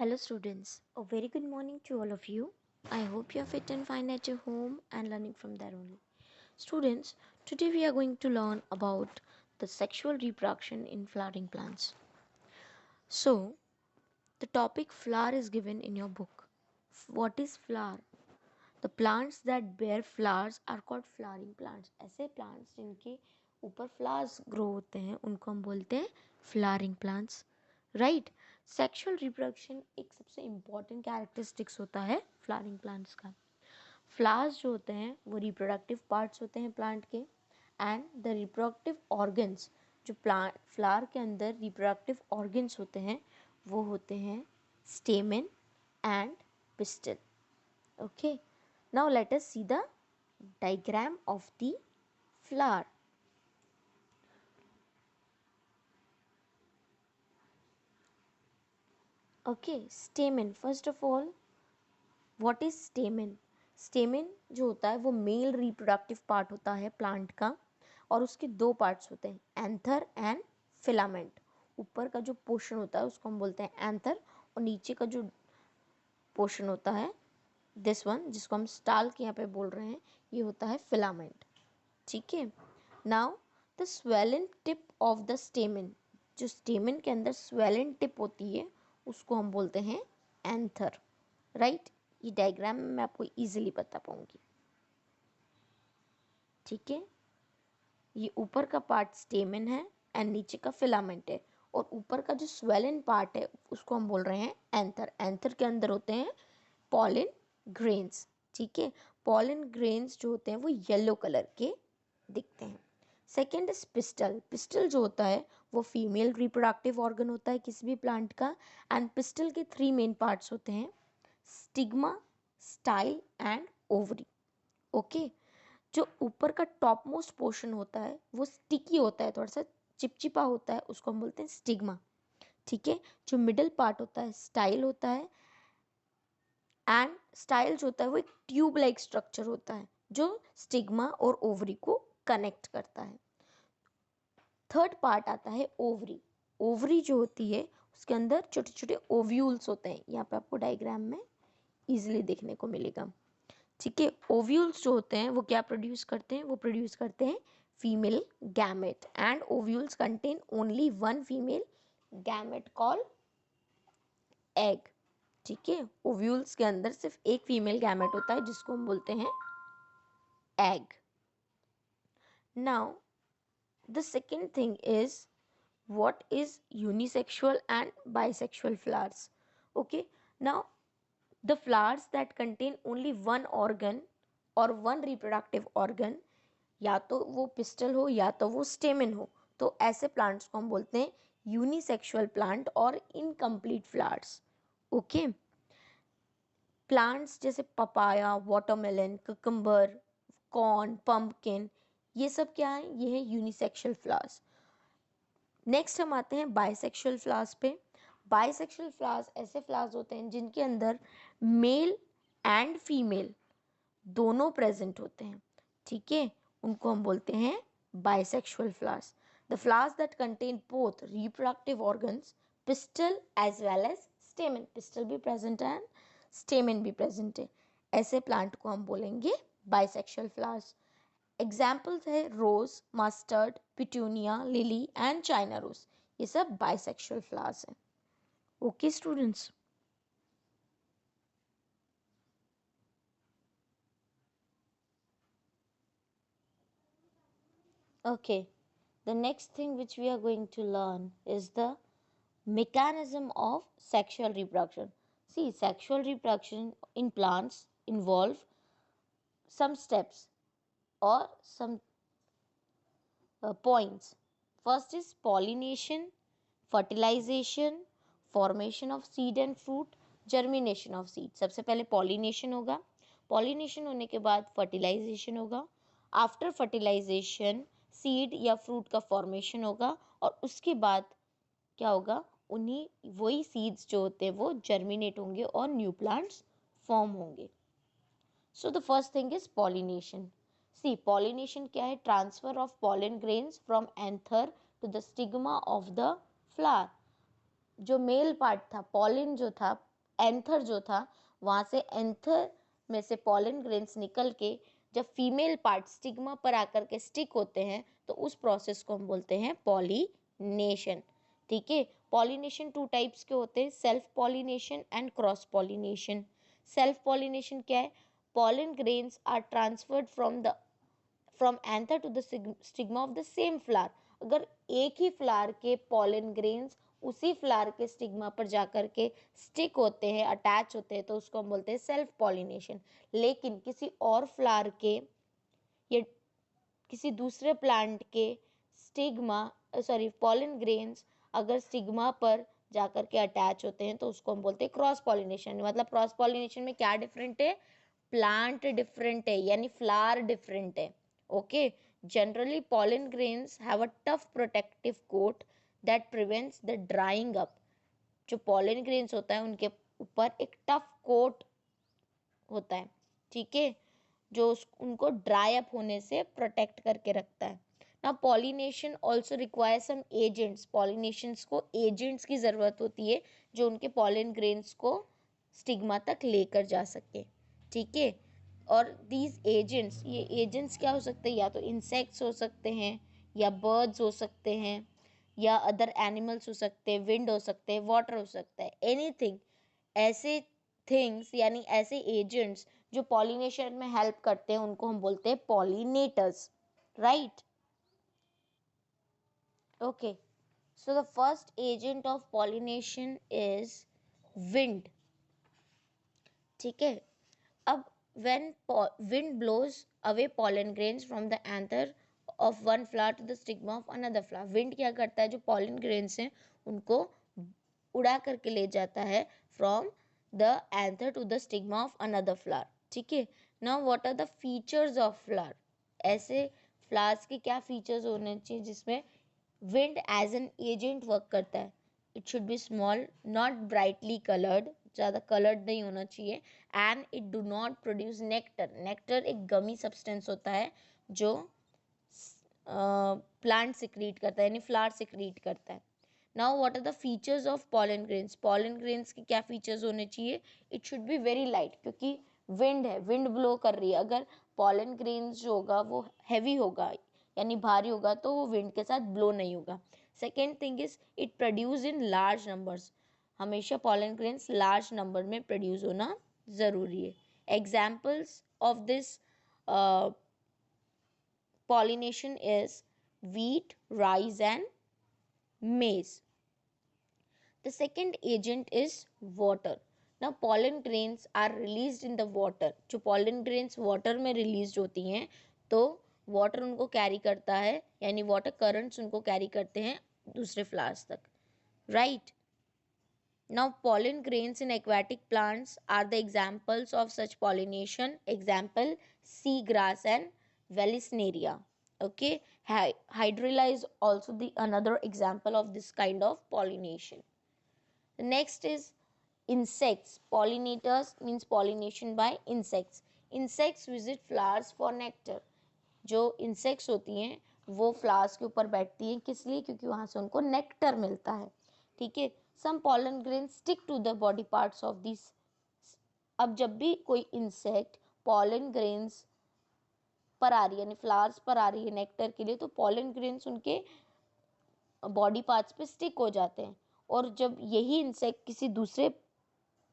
Hello, students. A very good morning to all of you. I hope you are fit and fine at your home and learning from there only. Students, today we are going to learn about the sexual reproduction in flowering plants. So, the topic flower is given in your book. What is flower? The plants that bear flowers are called flowering plants. ऐसे plants जिनके ऊपर flowers grow होते हैं उनको हम बोलते हैं flowering plants. Right. Sexual reproduction एक सबसे इम्पॉर्टेंट कैरेक्टरिस्टिक्स होता है फ्लावरिंग प्लांट्स का. फ्लावर्स जो होते हैं वो रिप्रोडक्टिव पार्ट्स होते हैं प्लांट के एंड द रिप्रोडक्टिव ऑर्गन्स जो प्लांट फ्लावर के अंदर रिप्रोडक्टिव ऑर्गन्स होते हैं वो होते हैं stamen and pistol. Okay, now let us see the diagram of the flower. Okay, stamen. First of all, what is stamen? stamen जो होता है वो मेल रिप्रोडक्टिव पार्ट होता है प्लांट का और उसके दो पार्ट्स होते हैं एंथर एंड फिलामेंट. ऊपर का जो पोर्शन होता है उसको हम बोलते हैं एंथर और नीचे का जो पोर्शन होता है दिस वन जिसको हम स्टाल के यहाँ पे बोल रहे हैं ये होता है फिलामेंट. ठीक है. Now the swollen tip of the stamen, जो स्टेमेन के अंदर स्वेलन टिप होती है उसको हम बोलते हैं एंथर. राइट. ये डायग्राम में मैं आपको इजीली बता पाऊंगी. ठीक है. ये ऊपर का पार्ट स्टेमेन है एंड नीचे का फिलामेंट है और ऊपर का जो स्वेलन पार्ट है उसको हम बोल रहे हैं एंथर. एंथर के अंदर होते हैं पॉलिन ग्रेन्स. ठीक है. पॉलिन ग्रेन्स जो होते हैं वो येलो कलर के दिखते हैं. Second is pistol. पिस्टल जो होता है वो फीमेल रिप्रोडक्टिव ऑर्गन होता है किसी भी प्लांट का एंड पिस्टल के थ्री मेन पार्ट्स होते हैं stigma, style and ovary. Okay. जो ऊपर का टॉप मोस्ट पोर्शन होता है वो स्टिकी होता है, थोड़ा सा चिपचिपा होता है, उसको हम बोलते हैं स्टिग्मा. ठीक है. जो मिडल पार्ट होता है स्टाइल होता है एंड स्टाइल जो होता है वो एक ट्यूब लाइक स्ट्रक्चर होता है जो स्टिग्मा और ओवरी को कनेक्ट करता है. थर्ड पार्ट आता है ओवरी. ओवरी जो होती है उसके अंदर छोटे छोटे ओव्यूल्स होते हैं. यहाँ पे आपको डायग्राम में इजीली देखने को मिलेगा. ठीक है. ओव्यूल्स जो होते हैं वो क्या प्रोड्यूस करते हैं? वो प्रोड्यूस करते हैं female gamete and ovules contain only one female gamete call egg. ठीक है. ओव्यूल्स के अंदर सिर्फ एक फीमेल गैमेट होता है जिसको हम बोलते हैं egg. Now the second thing is what is unisexual and bisexual flowers. Okay, now the flowers that contain only one organ or one reproductive organ, या तो वो पिस्टल हो या तो वो स्टेमन हो, तो ऐसे प्लांट्स को हम बोलते हैं यूनिसेक्सुअल प्लांट और इनकम्प्लीट फ्लावर्स. ओके. प्लांट्स जैसे papaya, watermelon, cucumber, corn, pumpkin, ये सब क्या है? ये है यूनिसेक्सुअल फ्लावर्स. नेक्स्ट हम आते हैं बाइसेक्सुअल फ्लावर्स पे. बाइसेक्सुअल फ्लावर्स ऐसे फ्लावर्स होते हैं जिनके अंदर मेल एंड फीमेल दोनों प्रेजेंट होते हैं. ठीक है. उनको हम बोलते हैं bisexual flowers. The flowers that contain both reproductive organs, pistil as well as stamen. Pistil भी प्रेजेंट है एंड स्टेमन भी प्रेजेंट है. ऐसे प्लांट को हम बोलेंगे बाइसेक्सुअल फ्लावर्स. एग्जाम्पल्स है rose, mustard, petunia, lily and China rose. ये सब बाइसेक्सुअल फ्लावर्स हैं. Okay students. Okay, the next thing which we are going to learn is the mechanism of sexual reproduction. See, sexual reproduction in plants involve some steps or some points. First is pollination, fertilization, formation of seed and fruit, germination of seed. सबसे पहले pollination होगा. pollination होने के बाद fertilization होगा. After fertilization seed या fruit का formation होगा और उसके बाद क्या होगा? उन्हीं वही सीड्स जो होते हैं वो जर्मिनेट होंगे और न्यू प्लांट्स फॉर्म होंगे. So the first thing is pollination. See, pollination क्या है? Transfer of pollen grains from anther to the stigma of the flower. जो मेल पार्ट था, पॉलिन जो था, एंथर जो था वहाँ से एंथर में से पॉलन ग्रेन्स निकल के जब फीमेल पार्ट स्टिग्मा पर आकर के स्टिक होते हैं तो उस प्रोसेस को हम बोलते हैं पॉलिनेशन। ठीक है, पॉलिनेशन 2 टाइप्स के होते हैं, self pollination and cross pollination. Self pollination क्या है? Pollen grains are transferred from anther to the stigma of the same flower. अगर एक ही फ्लावर के पॉलन ग्रेन्स उसी फ्लावर के स्टिग्मा पर जाकर के स्टिक होते हैं, अटैच होते हैं, तो उसको हम बोलते हैं सेल्फ पॉलिनेशन। लेकिन किसी और फ्लावर के या किसी दूसरे प्लांट के पॉलन ग्रेन्स अगर स्टिग्मा पर जाकर के अटैच होते हैं तो उसको हम बोलते हैं क्रॉस पॉलिनेशन। मतलब क्रॉस पॉलिनेशन में क्या डिफरेंट है? प्लांट डिफरेंट है, यानी फ्लावर डिफरेंट है। Okay, generally pollen grains have a tough protective coat that prevents the drawing up. जो पॉलन ग्रेन्स होता है उनके ऊपर एक टफ कोट होता है, ठीक है, जो उनको ड्राई अप होने से प्रोटेक्ट करके रखता है। ना pollination also require some agents. Pollinations को एजेंट्स की ज़रूरत होती है जो उनके पॉलन ग्रेन्स को स्टिग्मा तक लेकर जा सके। ठीक है, और दीज एजेंट्स, ये एजेंट्स क्या हो सकते हैं? या तो इंसेक्ट्स हो सकते हैं, या बर्ड्स हो सकते हैं, या अदर एनिमल्स हो सकते हैं, विंड हो सकते हैं, वाटर हो सकता है, एनीथिंग। ऐसे थिंग्स यानी ऐसे एजेंट्स जो पॉलिनेशन में हेल्प करते हैं उनको हम बोलते हैं pollinators, right? Okay, so the first agent of pollination is wind. ठीक है, अब when wind blows away pollen grains from the anther of one flower to the stigma of another flower, wind क्या करता है? जो pollen grains हैं उनको उड़ा करके ले जाता है from the anther to the stigma of another flower। ठीक है, now what are the features of flower? ऐसे flowers के क्या features होने चाहिए जिसमें wind as an agent work करता है? It should be small, not brightly colored, ज़्यादा कलर्ड नहीं होना चाहिए, and it do not produce nectar. Nectar एक गमी सब्सटेंस होता है जो प्लांट सिक्रीट करता है, यानी फ्लावर सिक्रीट करता है। Now what are the features of pollen grains? Pollen grains के क्या फीचर्स होने चाहिए? It should be very light, क्योंकि विंड है, विंड ब्लो कर रही है। अगर पॉलन ग्रेन्स जो होगा वो हैवी होगा यानी भारी होगा तो वो विंड के साथ ब्लो नहीं होगा। Second thing is it produce in large numbers. हमेशा पॉलन ग्रेन्स लार्ज नंबर में प्रोड्यूस होना ज़रूरी है। Examples of this pollination is wheat, rice and maize. The second agent is water. Now pollen grains are released in the water. जो pollen grains water में released होती हैं तो water उनको carry करता है, यानी water currents उनको carry करते हैं दूसरे flowers तक, right? Now pollen grains in aquatic plants are the examples of such pollination. Example, seagrass and Vallisneria. Okay, hydrilla is also the another example of this kind of pollination. The next is insects. Pollinators means pollination by insects. Insects visit flowers for nectar. जो insects होती हैं वो flowers के ऊपर बैठती हैं, किस लिए? क्योंकि वहाँ से उनको nectar मिलता है। ठीक है, some pollen grains stick to the body parts of these। अब जब भी कोई insect pollen grains पर आ रही है, यानी फ्लावर्स पर आ रही है नेक्टर के लिए, तो pollen grains उनके बॉडी पार्ट्स पे स्टिक हो जाते हैं। और जब यही इंसेक्ट किसी दूसरे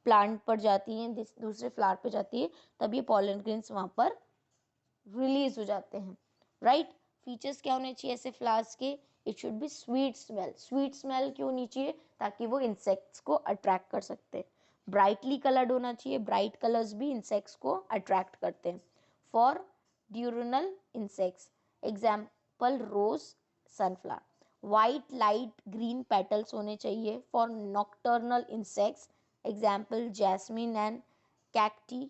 प्लांट पर जाती हैं, दूसरे फ्लावर पे जाती है, तब ये pollen grains वहाँ पर रिलीज हो जाते हैं, राइट? फीचर्स क्या होने चाहिए ऐसे फ्लावर्स के? It should B sweet smell. Sweet smell क्यों होनी चाहिए? ताकि वो इंसेक्ट्स को अट्रैक्ट कर सकते हैं। ब्राइटली कलर्ड होना चाहिए, ब्राइट कलर्स भी इंसेक्ट्स को अट्रैक्ट करते हैं। For diurnal insects, example rose, sunflower. White light green petals होने चाहिए for nocturnal insects, example jasmine and cacti,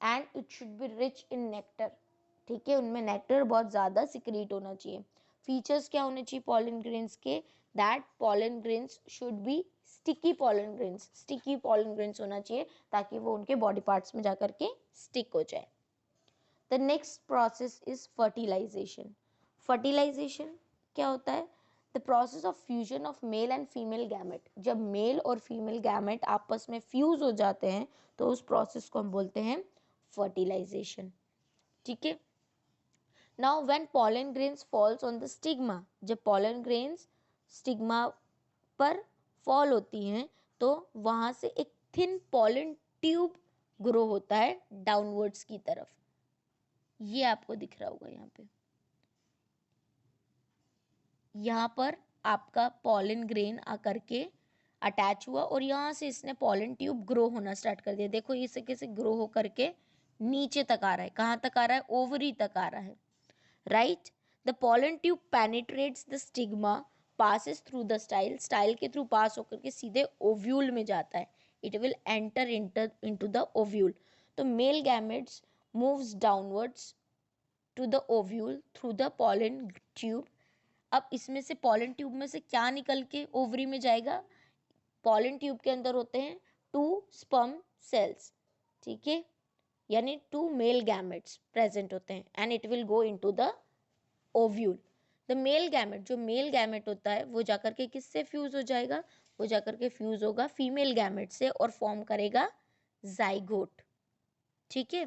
and it should be rich in nectar. ठीक है, उनमें नेक्टर बहुत ज़्यादा सिक्रीट होना चाहिए। फीचर्स क्या होने चाहिए पॉलन ग्रेन्स के? That pollen grains should be sticky pollen grains. Sticky pollen grains होना चाहिए ताकि वो उनके बॉडी पार्ट्स में जाकर के स्टिक हो जाए। The next process is fertilisation. Fertilisation क्या होता है? The process of fusion of male and female gamete, जब मेल और फीमेल गैमेट आपस में फ्यूज हो जाते हैं तो उस प्रोसेस को हम बोलते हैं फर्टिलाइजेशन। ठीक है। Now when pollen grains falls on the stigma, जब पॉलन ग्रेन्स स्टिग्मा पर फॉल होती हैं तो वहां से एक थिन पॉलन ट्यूब ग्रो होता है डाउनवर्ड्स की तरफ। ये आपको दिख रहा होगा यहाँ पे, यहाँ पर आपका पॉलन ग्रेन आकर के अटैच हुआ और यहाँ से इसने पॉलन ट्यूब ग्रो होना स्टार्ट कर दिया। देखो इसे कैसे ग्रो हो करके नीचे तक आ रहा है। कहाँ तक आ रहा है? ओवरी तक आ रहा है, right. The pollen tube penetrates the stigma, passes through the style, style के थ्रू पास होकर के सीधे ओव्यूल में जाता है। It will enter into the ovule. तो male gametes moves downwards to the ovule through the pollen tube. अब इसमें से पॉलन ट्यूब में से क्या निकल के ओवरी में जाएगा? पॉलन ट्यूब के अंदर होते हैं 2 स्पर्म सेल्स, ठीक है, यानी 2 मेल गैमेट्स प्रेजेंट होते हैं and it will go into the ovule. The male gamete, जो मेल गैमेट होता है वो जाकर के किससे फ्यूज हो जाएगा? वो जाकर के फ्यूज होगा फीमेल गैमेट से और फॉर्म करेगा जाइगोट। ठीक है।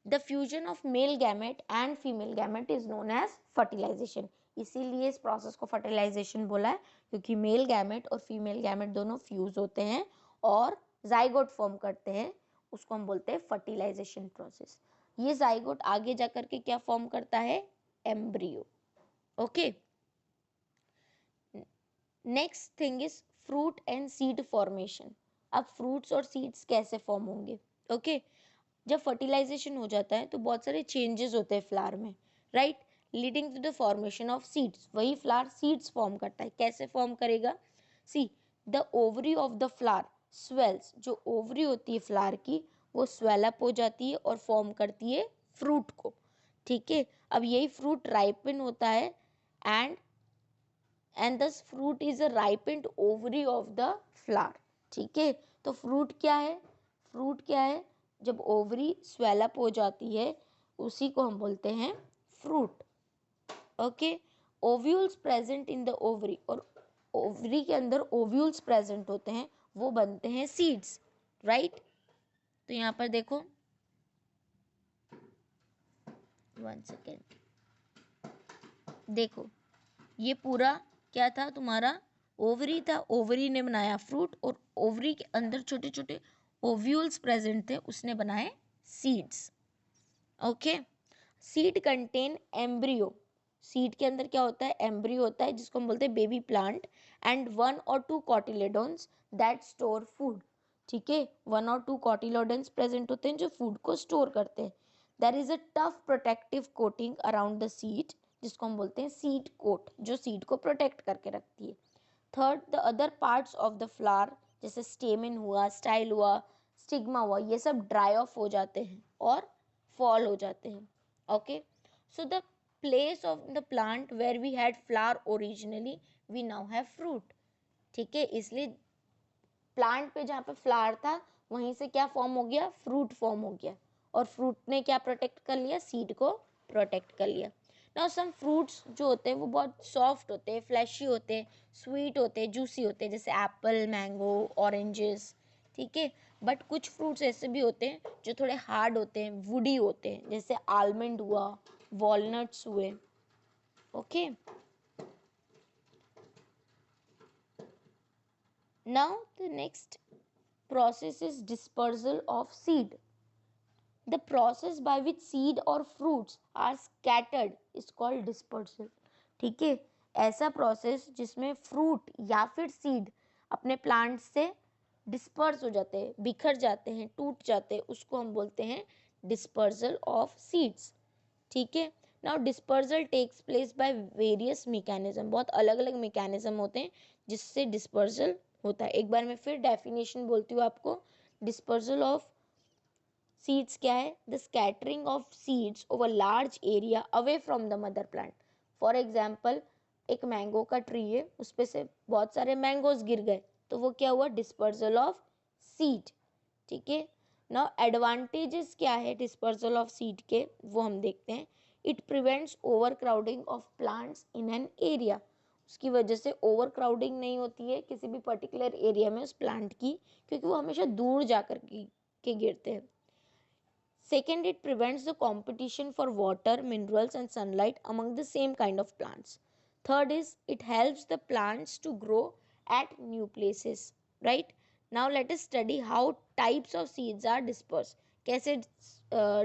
The fusion of male gamete and female gamete is known as fertilisation. इसीलिए इस प्रोसेस को फर्टिलाइजेशन बोला है, क्योंकि मेल गैमेट और फीमेल गैमेट दोनों फ्यूज होते हैं और जाइगोट फॉर्म करते हैं। उसको हम बोलते हैं फर्टिलाइजेशन प्रोसेस। ये जाइगोट आगे जाकर के क्या फॉर्म करता है? Embryo. Okay. Next thing is fruit and seed formation. अब फ्रूट्स और सीड्स कैसे फॉर्म होंगे? ओके। जब फर्टिलाइजेशन हो जाता है तो बहुत सारे चेंजेस होते हैं फ्लावर में, right, leading to the formation of seeds. वही फ्लावर सीड्स फॉर्म करता है। कैसे फॉर्म करेगा? See, the ovary of the flower swells. जो ओवरी होती है फ्लावर की वो स्वेल अप हो जाती है और फॉर्म करती है फ्रूट को। ठीक है। अब यही फ्रूट राइपन होता है एंड दस fruit is a ripened ovary of the flower. ठीक है। तो फ्रूट क्या है? फ्रूट क्या है? जब ओवरी स्वेलअप हो जाती है उसी को हम बोलते हैं fruit. Okay. Ovules present in the ovary, और ओवरी के अंदर ओव्यूल्स प्रेजेंट होते हैं, वो बनते हैं सीड्स, राइट। तो यहाँ पर देखो, 1 सेकेंड, देखो ये पूरा क्या था? तुम्हारा ओवरी था, ओवरी ने बनाया फ्रूट और ओवरी के अंदर छोटे छोटे ओव्यूल्स प्रेजेंट थे, उसने बनाए seeds. Okay. Seed contain embryo. Seed के अंदर क्या होता है? एम्ब्रियो होता है, जिसको हम बोलते हैं baby plant, and 1 or 2 cotyledons that store food. ठीक है। 1 or 2 कोटिलेडोन्स प्रेजेंट होते हैं जो फूड को स्टोर करते हैं। There is a tough protective coating around the seed, जिसको हम बोलते हैं सीड कोट, जो सीड को प्रोटेक्ट करके रखती है। Third, the other parts of the flower, जैसे स्टेमन हुआ, स्टाइल हुआ, स्टिग्मा हुआ, ये सब ड्राई ऑफ हो जाते हैं और फॉल हो जाते हैं। Okay. So the place of the plant where we had flower originally, we now have fruit. ठीक है। इसलिए प्लांट पे जहाँ पे फ्लावर था वहीं से क्या फॉर्म हो गया? फ्रूट फॉर्म हो गया। और फ्रूट ने क्या प्रोटेक्ट कर लिया? सीड को प्रोटेक्ट कर लिया। नाउ सम फ्रूट्स जो होते हैं वो बहुत सॉफ्ट होते हैं, फ्लैशी होते हैं, स्वीट होते हैं, जूसी होते हैं, जैसे एप्पल, मैंगो, ऑरेंजेस। ठीक है। बट कुछ फ्रूट्स ऐसे भी होते हैं जो थोड़े हार्ड होते हैं, वुडी होते हैं, जैसे आलमंड हुआ, वॉलनट्स हुए। Okay. Now the next process is dispersal of seed. The process by which seed or fruits are scattered is called dispersal. ठीक है। ऐसा प्रोसेस जिसमें फ्रूट या फिर सीड अपने प्लांट से डिस्पर्स हो जाते हैं, बिखर जाते हैं, टूट जाते हैं, उसको हम बोलते हैं डिस्पर्सल ऑफ सीड्स। ठीक है। Now dispersal takes place by various mechanism. बहुत अलग अलग मैकेनिज्म होते हैं जिससे डिस्पर्सल होता है। एक बार मैं फिर डेफिनेशन बोलती हूँ आपको। डिस्पर्सल ऑफ सीड्स क्या है? The scattering of seeds over large area away from the mother plant. For example, एक मैंगो का ट्री है, उस पे से बहुत सारे मैंगोज गिर गए, तो वो क्या हुआ? Dispersal of seed. ठीक है। नाउ एडवांटेजेस क्या है डिस्पर्सल ऑफ सीड के, वो हम देखते हैं। It prevents over crowding of plants in an area. उसकी वजह से ओवर क्राउडिंग नहीं होती है किसी भी पर्टिकुलर एरिया में उस प्लांट की, क्योंकि वो हमेशा दूर जाकर के गिरते हैं. Second, it prevents the competition for water, minerals, and sunlight among the same kind of plants. Third is it helps the plants to grow at new places. Right? Now let us study how types of seeds are dispersed. कैसे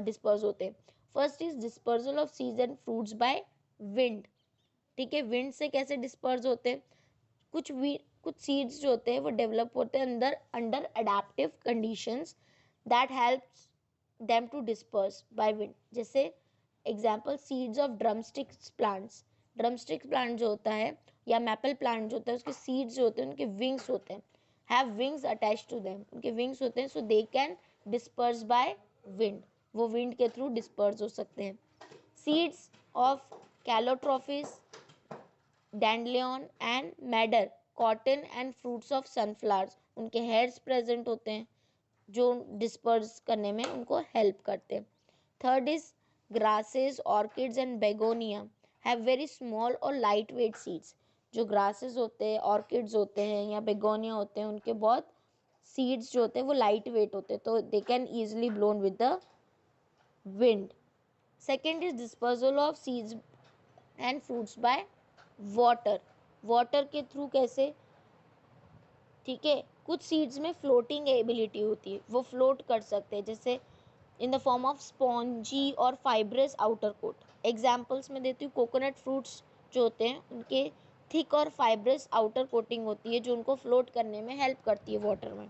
disperse होते हैं. First is dispersal of seeds and fruits by wind. ठीक है, wind से कैसे disperse होते हैं. कुछ सीड्स जो होते हैं वो डेवलप होते हैं under adaptive conditions that helps them to disperse by wind. जैसे example seeds of drumsticks plant जो होता है या मैपल प्लांट जो होता है, उसके सीड्स जो होते हैं उनके विंग्स होते हैं, have wings attach to them. उनके विंग्स होते हैं, so they can disperse by wind. वो विंड के थ्रू डिस्पर्स हो सकते हैं. Seeds of calotropis, dandelion and madder, cotton and fruits of sunflowers, उनके हेयर्स प्रेजेंट होते हैं जो डिस्पर्स करने में उनको हेल्प करते हैं. Third is grasses, orchids and begonia have very small और लाइट वेट सीड्स. जो ग्रासेस होते हैं, ऑर्किड्स होते हैं या बेगोनिया होते हैं, उनके बहुत सीड्स जो होते हैं वो लाइट वेट होते हैं, तो they can easily blown with the wind. Second is dispersal of seeds and fruits by water के थ्रू कैसे. ठीक है, कुछ सीड्स में फ्लोटिंग एबिलिटी होती है, वो फ्लोट कर सकते हैं, जैसे इन द फॉर्म ऑफ स्पॉन्जी और फाइब्रस आउटर कोट. एग्जाम्पल्स में देती हूँ. कोकोनट फ्रूट्स जो होते हैं उनके थिक और फाइब्रस आउटर कोटिंग होती है जो उनको फ्लोट करने में हेल्प करती है वाटर में.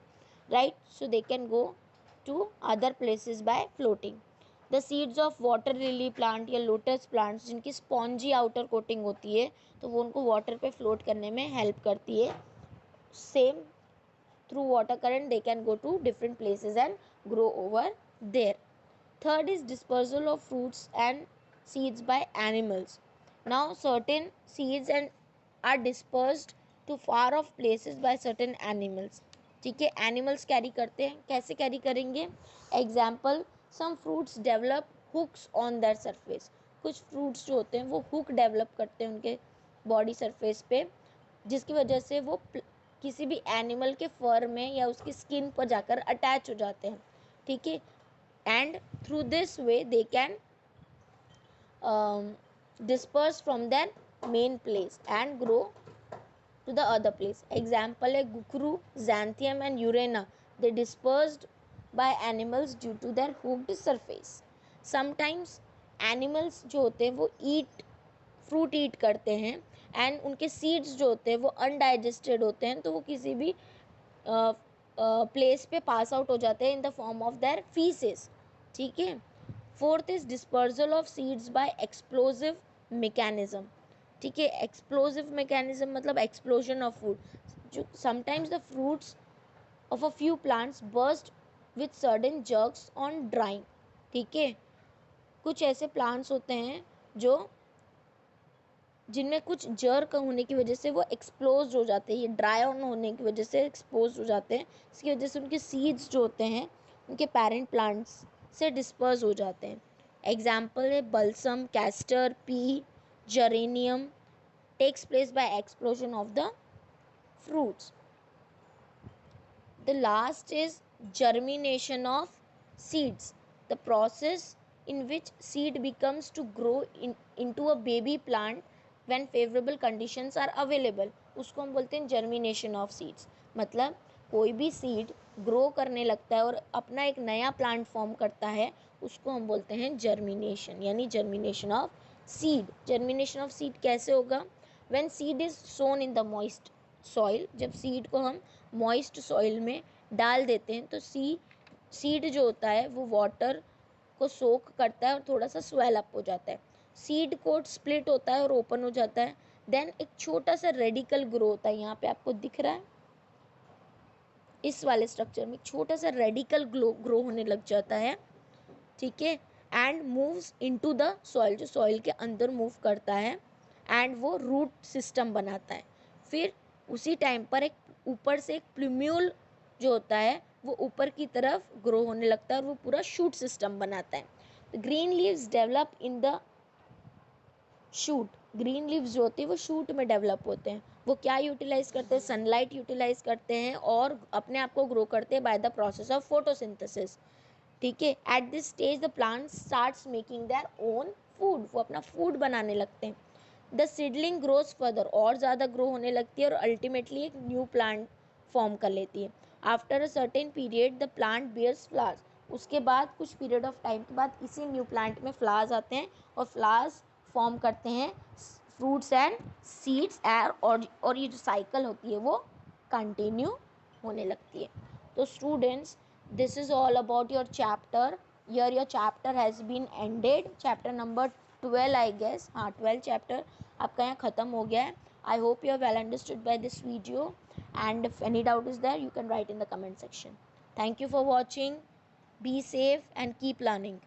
Right, so they can go to other places by floating. The seeds of water lily plant या लोटस प्लांट्स जिनकी स्पॉन्जी आउटर कोटिंग होती है तो वो उनको वाटर पे फ्लोट करने में हेल्प करती है. Same through water current they can go to different places and grow over there. Third is dispersal of fruits and seeds by animals. Now certain seeds and are dispersed to far off places by certain animals. ठीक है, animals carry करते हैं. कैसे carry करेंगे. Example, some fruits develop hooks on their surface. कुछ fruits जो होते हैं वो हुक डेवलप करते हैं उनके बॉडी सरफेस पे, जिसकी वजह से वो किसी भी एनिमल के फर में या उसकी स्किन पर जाकर अटैच हो जाते हैं. ठीक है, and through this way they can disperse from their main place and grow to the other place. Example है गुकरू, xanthium and urena. They dispersed by animals due to their hooked surface. Sometimes animals जो होते हैं वो fruit ईट करते हैं and उनके seeds जो होते हैं वो अनडाइजेस्टेड होते हैं, तो वो किसी भी प्लेस पे पास आउट हो जाते हैं in the form of their faeces. ठीक है. Fourth is dispersal of seeds by explosive mechanism. ठीक है, एक्सप्लोजिव मैकेनिज्म मतलब एक्सप्लोजन ऑफ फूड. जो sometimes the fruits of a few plants burst with sudden jerks on drying. ठीक है, कुछ ऐसे प्लांट्स होते हैं जो जिनमें कुछ जर्क होने की वजह से वो एक्सप्लोज हो जाते हैं, ये ड्राई ऑन होने की वजह से एक्सपोज हो जाते हैं. इसकी वजह से उनके सीड्स जो होते हैं उनके पेरेंट प्लांट्स से डिस्पर्स हो जाते हैं. एग्जाम्पल है balsam, castor, pea, geranium takes place by explosion of the fruits. The last is germination of seeds, the process in which seed becomes to grow into a baby plant when favorable conditions are available. उसको हम बोलते हैं germination of seeds. मतलब कोई भी seed grow करने लगता है और अपना एक नया प्लांट फॉर्म करता है, उसको हम बोलते हैं जर्मिनेशन, यानी germination of seed. Germination of seed कैसे होगा. When seed is sown in the moist soil, जब सीड को हम मॉइस्ट सॉइल में डाल देते हैं तो सीड जो होता है वो वाटर को सोक करता है और थोड़ा सा स्वेल अप हो जाता है. सीड कोट स्प्लिट होता है और ओपन हो जाता है. देन एक छोटा सा रेडिकल ग्रो होता है, यहाँ पे आपको दिख रहा है इस वाले स्ट्रक्चर में छोटा सा रेडिकल ग्रो होने लग जाता है. ठीक है, and moves into the soil, जो सॉइल के अंदर मूव करता है एंड वो रूट सिस्टम बनाता है. फिर उसी टाइम पर एक ऊपर से एक प्लूम्यूल जो होता है वो ऊपर की तरफ ग्रो होने लगता है और वो पूरा शूट सिस्टम बनाता है. The green leaves develop in the shoot. Green leaves जो होती है वो शूट में डेवलप होते हैं। वो क्या यूटिलाइज करते हैं, सनलाइट यूटिलाइज करते हैं और अपने आप को ग्रो करते हैं by the process of photosynthesis. ठीक है, at this stage the plant starts making their own food, वो अपना फूड बनाने लगते हैं। द सीडलिंग ग्रोज फर्दर, और ज़्यादा ग्रो होने लगती है और अल्टीमेटली एक न्यू प्लांट फॉर्म कर लेती है। After a certain period the plant bears flowers, उसके बाद कुछ पीरियड ऑफ टाइम के बाद इसी न्यू प्लांट में फ्लावर्स आते हैं और फ्लावर्स फॉर्म करते हैं फ्रूट्स एंड सीड्स और ये जो साइकिल होती है वो कंटिन्यू होने लगती है। तो students, this is all about your chapter. Your chapter has been ended, chapter number 12 I guess, हाँ 12 चैप्टर आपका यहाँ ख़त्म हो गया है। I hope you have well understood by this video, and if any doubt is there you can write in the comment section. Thank you for watching. Be safe and keep learning.